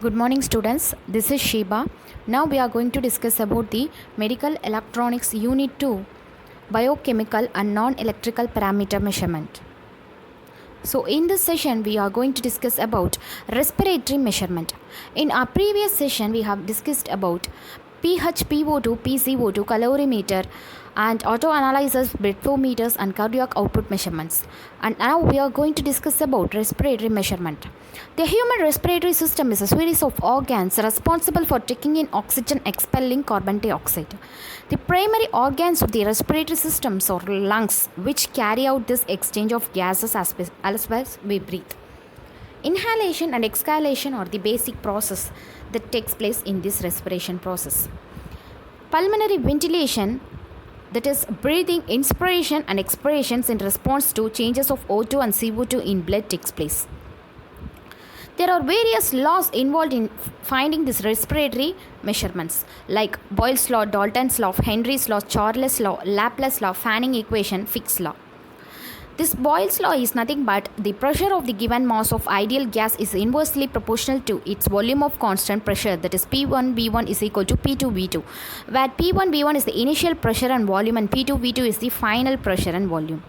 Good morning students, this is Sheba. Now we are going to discuss about the Medical Electronics Unit 2 Biochemical and Non-Electrical Parameter Measurement. So in this session we are going to discuss about respiratory measurement. In our previous session we have discussed about pH, PO2, PCO2, calorimeter and auto-analyzers, blood flow meters and cardiac output measurements. And now we are going to discuss about respiratory measurement. The human respiratory system is a series of organs responsible for taking in oxygen, expelling carbon dioxide. The primary organs of the respiratory systems are lungs, which carry out this exchange of gases as well as we breathe. Inhalation and exhalation are the basic process that takes place in this respiration process. Pulmonary ventilation, that is breathing, inspiration and expirations in response to changes of O2 and CO2 in blood takes place. There are various laws involved in finding these respiratory measurements like Boyle's law, Dalton's law, Henry's law, Charles' law, Laplace law, Fanning equation, Fick's law. This Boyle's law is nothing but the pressure of the given mass of ideal gas is inversely proportional to its volume of constant pressure, that is P1V1 is equal to P2V2, where P1V1 is the initial pressure and volume and P2V2 is the final pressure and volume.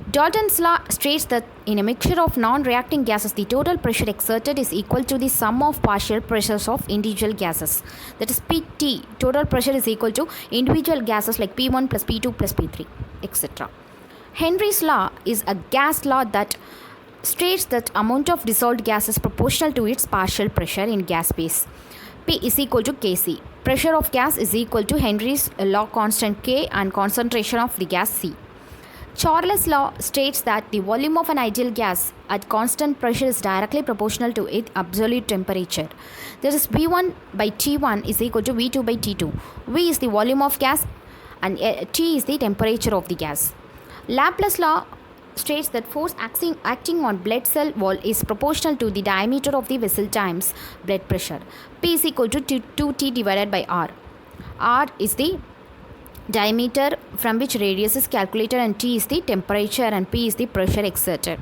Dalton's law states that in a mixture of non-reacting gases, the total pressure exerted is equal to the sum of partial pressures of individual gases. That is PT, total pressure is equal to individual gases like P1 plus P2 plus P3, etc. Henry's law is a gas law that states that amount of dissolved gas is proportional to its partial pressure in gas space. P is equal to Kc. Pressure of gas is equal to Henry's law constant K and concentration of the gas C. Charles' law states that the volume of an ideal gas at constant pressure is directly proportional to its absolute temperature. That is V1 by T1 is equal to V2 by T2. V is the volume of gas and T is the temperature of the gas. Laplace law states that force acting on blood cell wall is proportional to the diameter of the vessel times blood pressure. P is equal to 2T divided by R. R is the diameter from which radius is calculated and T is the temperature and P is the pressure exerted.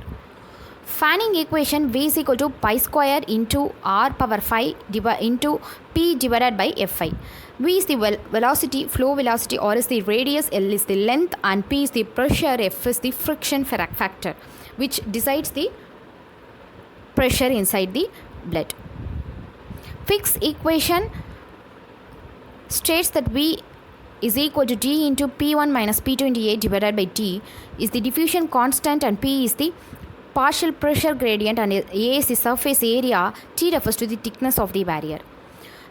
Fanning equation V is equal to pi square into R power 5 into P divided by Fi. V is the velocity, flow velocity, R is the radius, L is the length and P is the pressure, F is the friction factor which decides the pressure inside the blood. Fick's equation states that V is equal to T into P1 minus P2 into A divided by T is the diffusion constant and P is the partial pressure gradient and A is the surface area, T refers to the thickness of the barrier.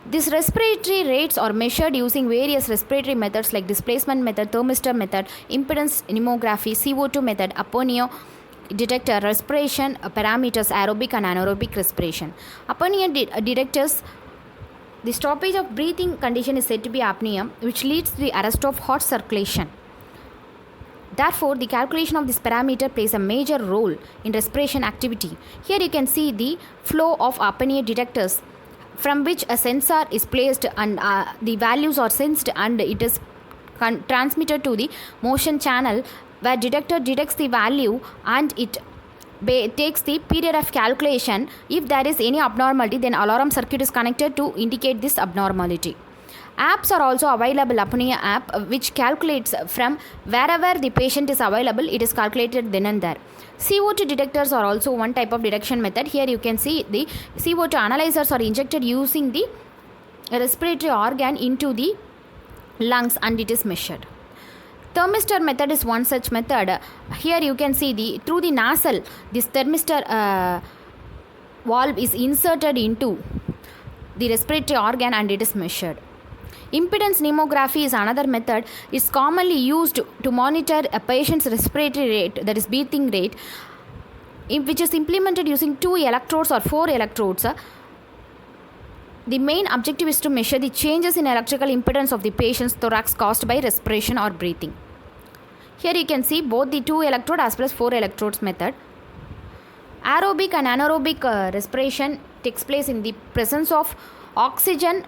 These respiratory rates are measured using various respiratory methods like displacement method, thermistor method, impedance nemography, CO2 method, apnea detector, respiration parameters, aerobic and anaerobic respiration. Apnea detectors, the stoppage of breathing condition is said to be apnea, which leads to the arrest of heart circulation. Therefore, the calculation of this parameter plays a major role in respiration activity. Here you can see the flow of apnea detectors from which a sensor is placed and the values are sensed and it is transmitted to the motion channel where detector detects the value and it takes the period of calculation. If there is any abnormality, then alarm circuit is connected to indicate this abnormality. Apps are also available. Apnea app which calculates from wherever the patient is available, it is calculated then and there. CO2 detectors are also one type of detection method. Here you can see the CO2 analyzers are injected using the respiratory organ into the lungs and it is measured. Thermistor method is one such method. Here you can see through the nasal, this thermistor valve is inserted into the respiratory organ and it is measured. Impedance nemography is another method. It's commonly used to monitor a patient's respiratory rate, that is breathing rate, which is implemented using 2 electrodes or 4 electrodes. The main objective is to measure the changes in electrical impedance of the patient's thorax caused by respiration or breathing. Here you can see both the 2 electrode as well as 4 electrodes method. Aerobic and anaerobic respiration takes place in the presence of oxygen,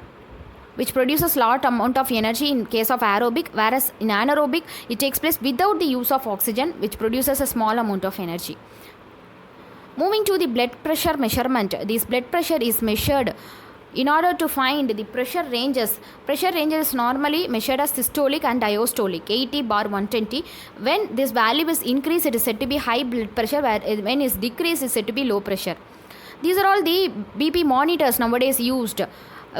which produces large amount of energy in case of aerobic, whereas in anaerobic it takes place without the use of oxygen, which produces a small amount of energy. Moving to the blood pressure measurement, this blood pressure is measured in order to find the pressure ranges. Pressure ranges is normally measured as systolic and diastolic, 80/120. When this value is increased, it is said to be high blood pressure, where when it is decreased, it is said to be low pressure. These are all the BP monitors nowadays used,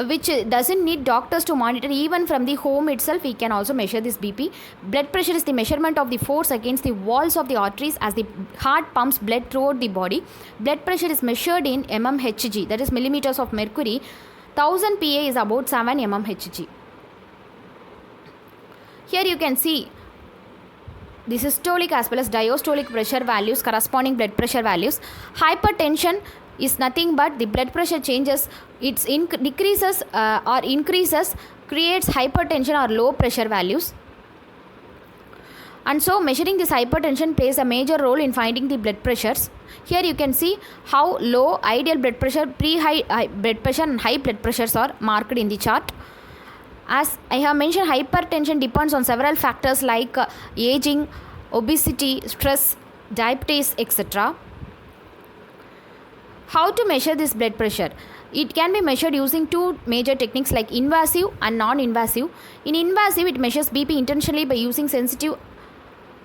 which doesn't need doctors to monitor. Even from the home itself, we can also measure this BP. Blood pressure is the measurement of the force against the walls of the arteries as the heart pumps blood throughout the body. Blood pressure is measured in mmHg, that is millimeters of mercury. 1000 Pa is about 7 mmHg. Here you can see the systolic as well as diastolic pressure values, corresponding blood pressure values. Hypertension is nothing but the blood pressure changes, it decreases or increases, creates hypertension or low pressure values. And so measuring this hypertension plays a major role in finding the blood pressures. Here you can see how low ideal blood pressure, pre-high blood pressure and high blood pressures are marked in the chart. As I have mentioned, hypertension depends on several factors like aging, obesity, stress, diabetes, etc. How to measure this blood pressure? It can be measured using two major techniques like invasive and non-invasive. In invasive, it measures BP intentionally by using sensitive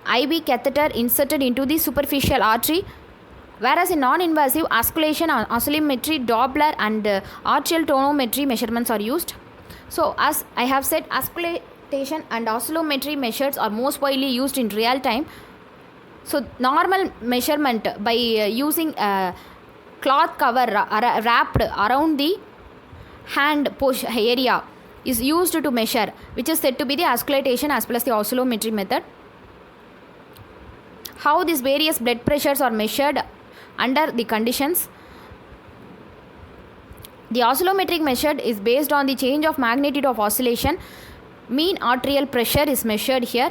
IV catheter inserted into the superficial artery, whereas in non-invasive, oscillation, oscillometry, Doppler and arterial tonometry measurements are used. So as I have said, auscultation and oscillometry methods are most widely used in real time. So normal measurement by using cloth cover wrapped around the hand push area is used to measure, which is said to be the auscultation as well as the oscillometry method. How these various blood pressures are measured under the conditions. The oscillometric method is based on the change of magnitude of oscillation. Mean arterial pressure is measured here.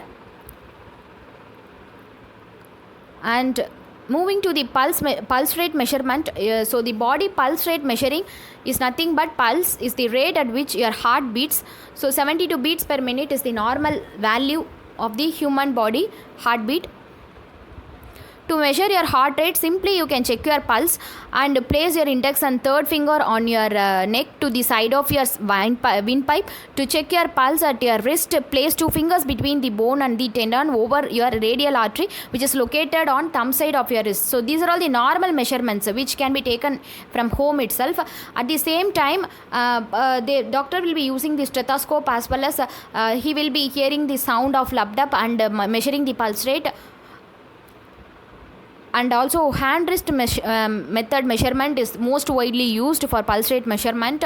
And moving to the pulse rate measurement, so the body pulse rate measuring is nothing but pulse is the rate at which your heart beats. So 72 beats per minute is the normal value of the human body heartbeat. To measure your heart rate, simply you can check your pulse and place your index and third finger on your neck to the side of your windpipe. To check your pulse at your wrist, place two fingers between the bone and the tendon over your radial artery, which is located on thumb side of your wrist. So these are all the normal measurements which can be taken from home itself. At the same time, the doctor will be using the stethoscope as well as he will be hearing the sound of laptop and measuring the pulse rate. And also hand wrist method measurement is most widely used for pulse rate measurement.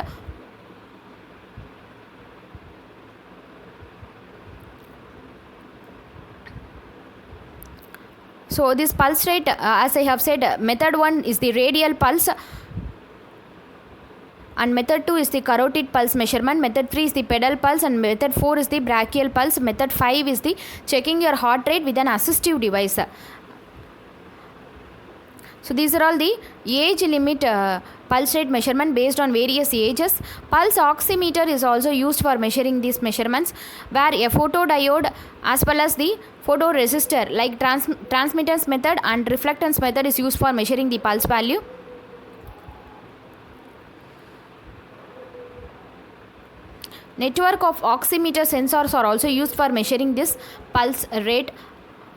So this pulse rate, as I have said, method 1 is the radial pulse and method 2 is the carotid pulse measurement, method 3 is the pedal pulse and method 4 is the brachial pulse, method 5 is the checking your heart rate with an assistive device. So these are all the age limit pulse rate measurement based on various ages. Pulse oximeter is also used for measuring these measurements, where a photodiode as well as the photoresistor like transmittance method and reflectance method is used for measuring the pulse value. Network of oximeter sensors are also used for measuring this pulse rate.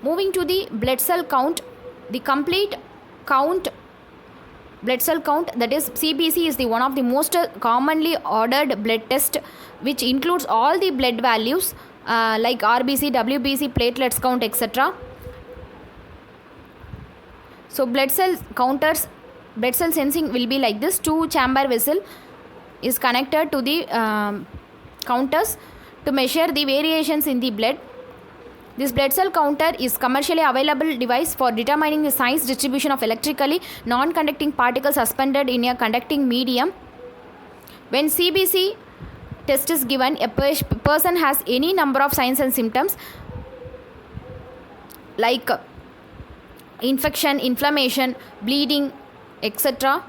Moving to the blood cell count, the complete blood cell count, that is CBC, is the one of the most commonly ordered blood test, which includes all the blood values like RBC, WBC, platelets count, etc. So blood cell counters, blood cell sensing will be like this. 2-chamber vessel is connected to the counters to measure the variations in the blood. This blood cell counter is commercially available device for determining the size distribution of electrically non-conducting particles suspended in a conducting medium. When CBC test is given, a person has any number of signs and symptoms like infection, inflammation, bleeding, etc.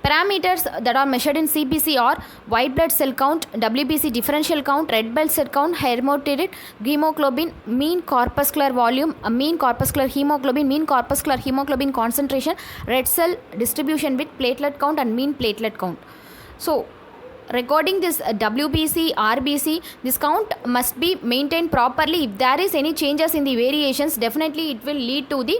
Parameters that are measured in CBC are white blood cell count, WBC differential count, red blood cell count, hemoglobin, mean corpuscular volume, mean corpuscular hemoglobin concentration, red cell distribution with platelet count and mean platelet count. So regarding this WBC, RBC, this count must be maintained properly. If there is any changes in the variations, definitely it will lead to the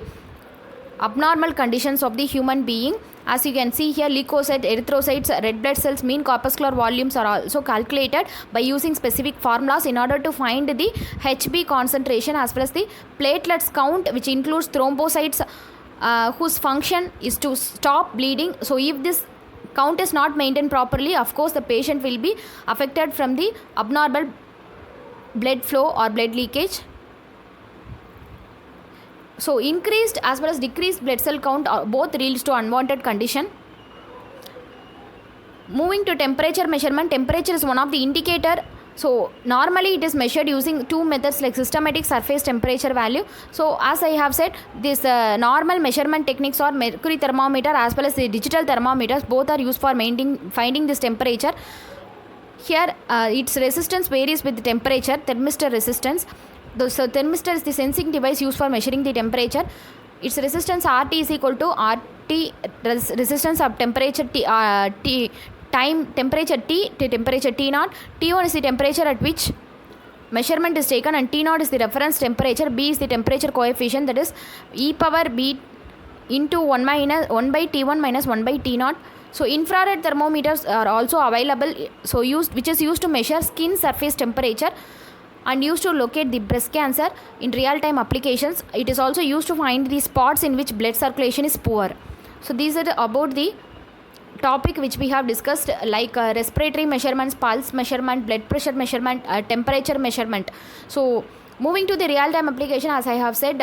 abnormal conditions of the human being. As you can see here, leukocytes, erythrocytes, red blood cells, mean corpuscular volumes are also calculated by using specific formulas in order to find the HB concentration as well as the platelets count, which includes thrombocytes whose function is to stop bleeding. So if this count is not maintained properly, of course the patient will be affected from the abnormal blood flow or blood leakage. So increased as well as decreased blood cell count both leads to unwanted condition. Moving to temperature measurement, temperature is one of the indicator. So normally it is measured using two methods like systematic surface temperature value. So as I have said, this normal measurement techniques are mercury thermometer as well as the digital thermometers, both are used for finding this temperature. Here its resistance varies with the temperature, thermistor resistance. So thermistor is the sensing device used for measuring the temperature. Its resistance RT is equal to RT resistance of temperature temperature T to temperature T0. T1 is the temperature at which measurement is taken and T0 is the reference temperature. B is the temperature coefficient, that is e power B into 1 by T1 minus 1 by T0. So infrared thermometers are also available, so which is used to measure skin surface temperature and used to locate the breast cancer in real-time applications. It is also used to find the spots in which blood circulation is poor. So these are about the topic which we have discussed, like respiratory measurements, pulse measurement, blood pressure measurement, temperature measurement. So moving to the real-time application, as I have said,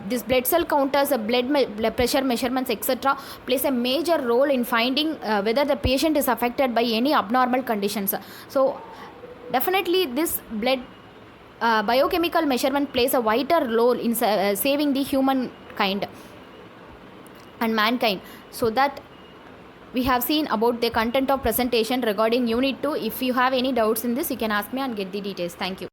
this blood cell counters, blood pressure measurements, etc. plays a major role in finding whether the patient is affected by any abnormal conditions. So definitely this biochemical measurement plays a vital role in saving the humankind and mankind. So that we have seen about the content of presentation regarding unit 2. If you have any doubts in this, you can ask me and get the details. Thank you.